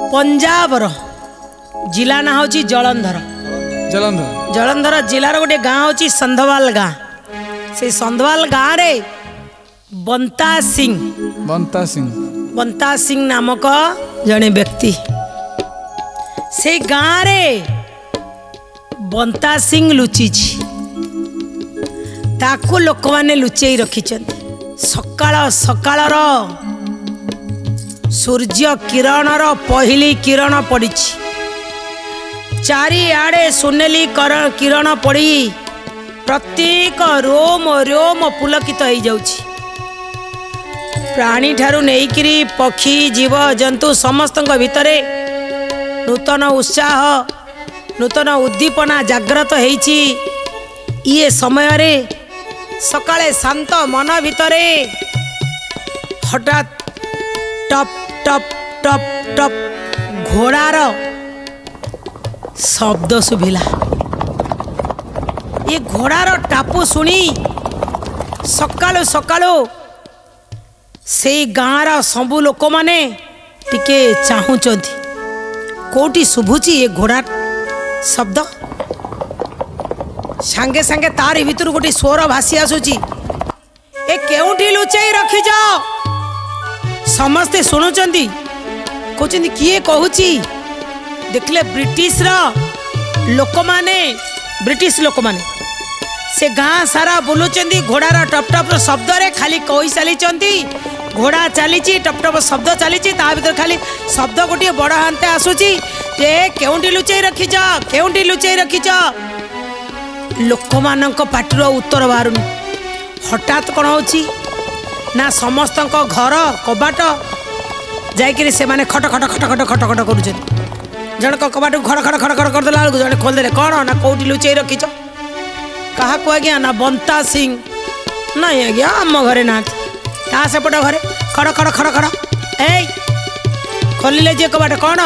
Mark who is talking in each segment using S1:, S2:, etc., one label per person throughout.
S1: पंजाब जिला ना हूँ जलंधर।
S2: जलंधर
S1: जलंधर जिलार गोटे गाँ हूँ संधवाल गाँ। से संधवाल गाँ रे बंता सिंह नामक जड़े व्यक्ति से गाँ रे बंता सिंह लुचि ताकू लोक माने लुचेई रखिछन्ति। सकाळ सकाळर सूर्य किरणर पहली किरण पड़ी चारिआडे सुनेली किरण पड़ी प्रत्येक रोम रोम पुलकित हो जाउछि। प्राणी ठारू नेइकिरी पक्षी जीव जंतु समस्त भितरे नूतन उत्साह नूतन उद्दीपना जाग्रत होइछि। ये समय रे सकाळे शांत मन भितरे हठात टप टप टप टप घोड़ार शब्द शुभिला। ये घोड़ार टापू शुणी सकाळु सकाळु से गाँर सबु लोक माने टिके चाहुचंती कोटी शुभुची ये घोड़ा शब्द। सांगे सांगे तारी भितर गोटे स्वर भासी आसुची ए केउठी लुचेई रखिज। समस्ते शुणुचंती कहउचंती किए कहूची। देखले ब्रिटिश लोक माने से गाँ सारा बुलुचंती घोड़ार टप टप शब्द रे खाली कही चलीचंती। घोड़ा चली टप टप शब्द चली ता भीतर खाली शब्द गोटे बड़ हांते आसुची जे केउठी लुचेई रखिज केउठी लुचेई रखिज। लोक मानक पाटिर उत्तर बाहरुनी। हठात कौन होची ना समस्त घर कबाट जाइकिरी से माने खट खट खट खट खट खट करुछन। जनक कबाट खड़ खड़ खड़ खड़ करदेला बेलू जड़े खोलदे कौन ना कौटी लुचेई रखिच क्या आज्ञा ना बंता सिंह नहीं आज्ञा आम घरे ना ता सेपट घरे खड़ खड़ खड़ खड़ ए खोलिले जे कबाट कौन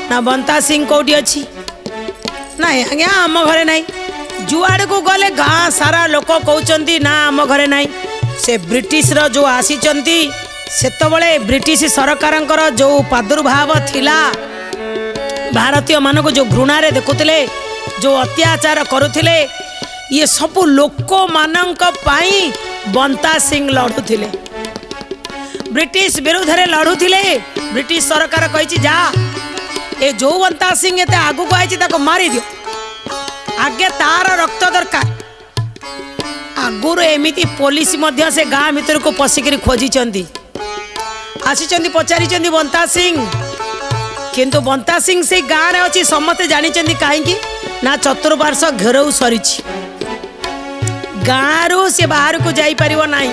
S1: ना बंता सिंह कौटी अच्छी नहीं आज्ञा आम घरे नहीं। जुआड़ को गले गाँ सारा लोक कहते ना आम घरे नहीं। से ब्रिटिश जो आसीचंती सेतबले ब्रिटिश सरकार जो प्रादुर्भाव थिला भारतीय मानक जो घृणा रे देखुथिले जो अत्याचार करुथिले ये सब लोक मानक पाई बंता सिंह लड़ुथिले ब्रिटिश विरुद्ध रे लड़ुथिले। ब्रिटिश सरकार कहिछि जा ए जो बंता सिंह एते आगु को आइछि ताको मारी दियो आगे तार रक्त दरकार। आगुर एमिति पुलिस मध्य से गाँ भीतर को पशिक खोजी आसी पचारि बंता सिंह किंतु बंता सिंह से गाँव रे अच्छी समस्ते जानी कहीं ना चतुर्पार्श्व घेरऊ सरी गाँव से बाहर को जाई परिवो नाही।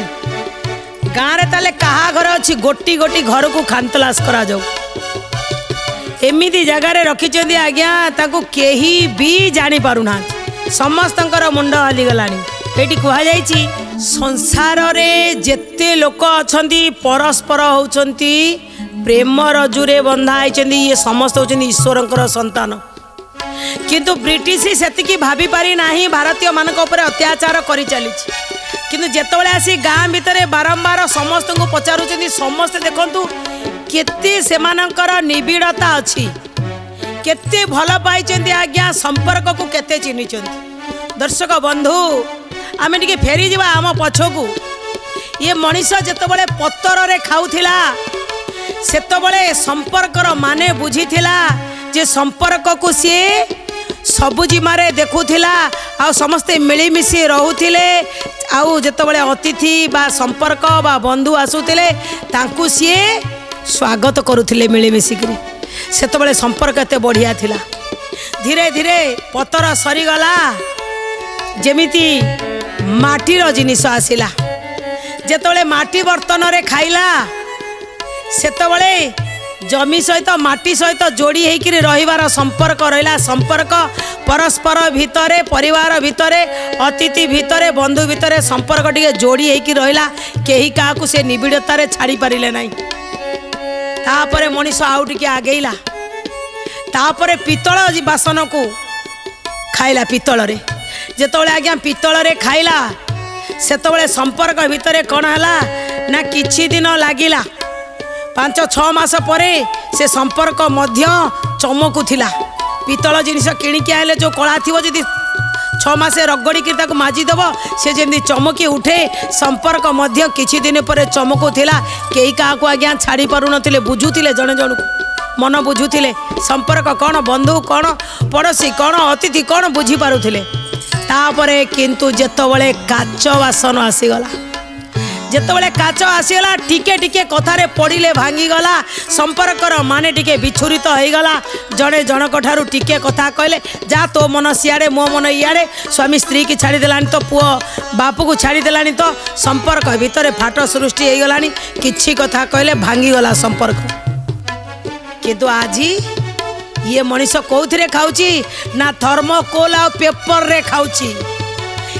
S1: गाँव रे ताले कहा घर अच्छी गोटी गोटी घर को खानतलाश करा जाऊ एमिति जगार रखिंट आज्ञा ताकू केही भी जानी पारुना समस्तंकर मुंड हलीगलानी। ये कहुई संसार रे जेते लोक अछंती परस्पर होउछंती प्रेम रजुरे बंधा होती ये समस्त होती ईश्वर संतान। किंतु ब्रिटिश सेतिकी भाभी पारी नाही भारतीय मानक ऊपर अत्याचार करि चली किंतु जेतबेले आसी गाँ भितर बारंबार समस्त को पचारुचंती समस्ते देखंतु केते सेमानंकर निबिड़ता अच्छी केते भल पाइचंती आज्ञा संपर्क को केते चिन्हिचंती। दर्शक बंधु आमे टिके फेरी जिबा आम पछकू। ये मनीष जेतबेले पत्तर रे खाउथिला सेतबेले संपर्कर माने बुझीथिला जे संपर्क को सी सबुजिमारे देखुथिला आ समस्ते मिलीमिशी रहूथिले आउ जेतबेले अतिथि बा संपर्क बा बंधु आसुथिले तांकु सी स्वागत करुथिले मिलीमिशिकरी। सेतबेले संपर्क एते बढ़िया थिला। धीरे धीरे पत्तर सरीगला जेमिति माटीर जिनिस आसिला जेतबेले माटी बर्तन रे खाइला सेतबेले जमी सहित माटी सहित जोड़ी होकर रहिबार संपर्क रहिला। संपर्क परस्पर भितरे परिवार भितरे अतिथि भितरे बंधु भितरे संपर्क टिके जोड़ी होकर रहिला केही काहाकू से निबिड़तारे छाड़ी पारिले नाही। तापरे मनीष आउ टिके आगेइला तापरे पितल बासन को खाइला पितल रे जेतबेले आज्ञा पितल रे खाइला सेतबेले संपर्क भितरे कोन हला ना किछि दिन लागिला 5-6 मास परे से संपर्क मध्य चमकुला पितल जिनिस किणिकी आइले जो कला थी जदि 6 मासे रगड़ी कि माजिदेव से जमी चमकी उठे संपर्क मध्य किछि दिन पर चमकुला कई क्या आज्ञा छाड़ी पार नुले बुझुले जड़े जन को मन बुझुले संपर्क कौन बंधु कौन पड़ोशी कौन अतिथि कौन बुझी पारुले तापरे किंतु जेतबले काच बासन आसीगला जेतबले काच आसीगला टिके टिके कथारे पड़िले भांगीगला संपर्कर माने टिके विच्छुरित होईगला जड़े जनक ठारू टिके कथा कहले जा तो मन सियाड़े मो मन इयाड़े स्वामी स्त्री की छाड़देलानी तो पुओ बापू को छाड़देलानी तो संपर्क भितर फाट सृष्टि होईगलानी किछि कथा कहले भांगीगला संपर्क किंतु आज ये मनीष कौथिरे खाऊची ना थर्मोकोल आ पेपर रे खाऊची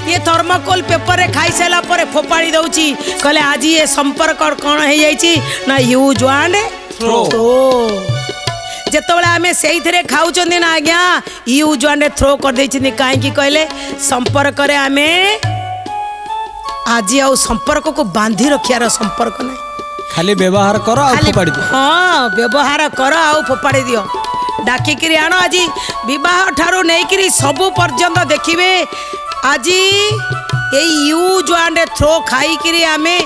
S1: ये थर्मोकोल पेपर रे खाई सारा पर फोपाड़ी दउची कहले आज ये संपर्क कौन हो जाइची ना यूज एंड थ्रो जेतबले आमे सेइथरे खाउचंदी ना आज्ञा यूज एंड थ्रो कर देइछिनी काहे की कहले संपर्क रे आमे आज आ संपर्क को बांधी रखियार संपर्क नै
S2: खाली व्यवहार कर आ फोपाड़ी दियो
S1: हां व्यवहार कर आ फोपाड़ी दियो डाकिकी आण आज विवाह ठारू नहीं सबू पर्यंत देखिए आज यूज एंड थ्रो खाई आमे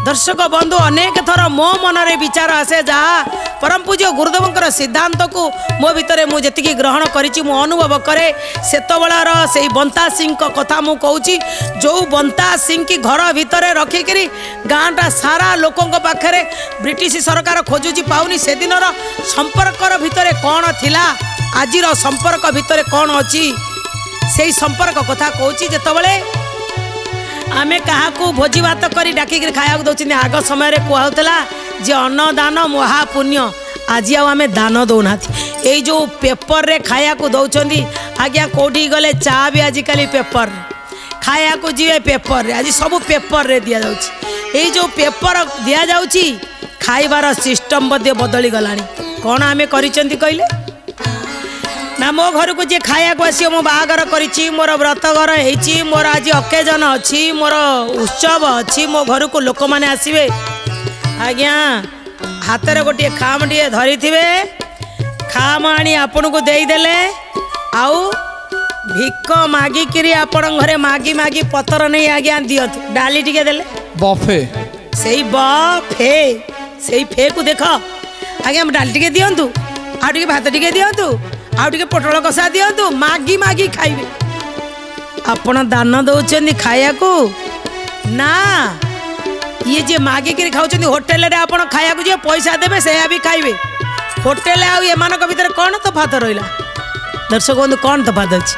S1: दर्शक बंधु अनेक थर मो मनरे विचार आसे जहाँ परम पूज्य गुरुदेवंकर सिद्धांत को मो भितर मुझे ग्रहण करी मु अनुभव करे सेतबेलार से बंता सिंह कथा मु कहूँ जो बंता सिंह की घर भितर रखिकी गाँटा सारा लोकों पाखे ब्रिटिश सरकार खोजुची पाउनी से दिन संपर्कर भितर कौन थिला आजिर संपर्क भितर कौन अच्छी से संपर्क कथा कहूँ जितेबले आमे कहा भोजी भात कर डाकिक खाया दौरान आग समय कहला जे अन्नदान महापुण्य आज आमे दान दौना ये जो पेपर रे खाया दौरान आज्ञा कौटी गले चा भी आजिकल पेपर खाया को जी पेपर रे आज सब पेपर रे दिया जाउची ये जो पेपर दिया जाउची खाइबार सिस्टम बदली गलानी कौन आमे करिसेंती कहले ना मो घर को जी खाया को आसी मो बाहागर करी मोर व्रतघर होती मोर आज अकेजन अच्छी मोर उत्सव अच्छी मो घर को लोक मैंने आसवे आज्ञा हाथ में गोटे खाम टे धरी थे खाम आनी आपण को देदेले आउ भिक मागिकी आपण घरे मागी मागी पतर नहीं आज्ञा दियतु डाली टिके देले
S2: बफे
S1: से बफे से फे को देख आज्ञा डाली टिके दियंतु आ टिके भात टिके दियंतु आउ टिके पोटल कषा दियंतु मागी मागी खाइबे आपण दान दौरान खाया को ना ये जे मागी कर खाऊँ होटेल रे आपण खाया को जे पैसा देबे से भी खाइबे होटेल आउ एमानक भितर कौन तफात रहिला दर्शक बंधु कौन तफात अछि।